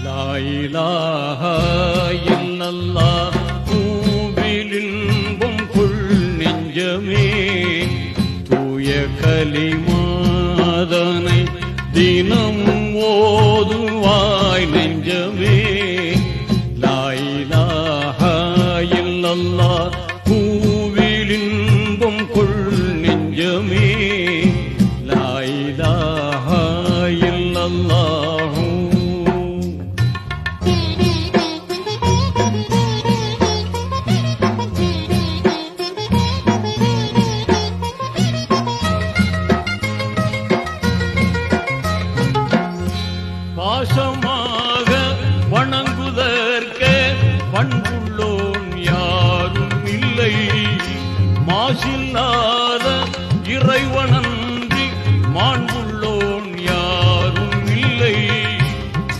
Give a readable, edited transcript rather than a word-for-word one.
லா இலாஹா இல்லல்லாஹ் பூவிலின்பம் கொள் நெஞ்சமே தூய கலிமாதனை தினம் ஓதுவாய் நெஞ்சமே லா இலாஹா இல்லல்லாஹ் பூவிலின்பம் கொள் நெஞ்சமே லா இலாஹா இல்லல்லாஹ். பாசமாக வணங்குதற்கே பண்புள்ளோன் யாரும் இல்லை மாசில்லாத இறைவனன்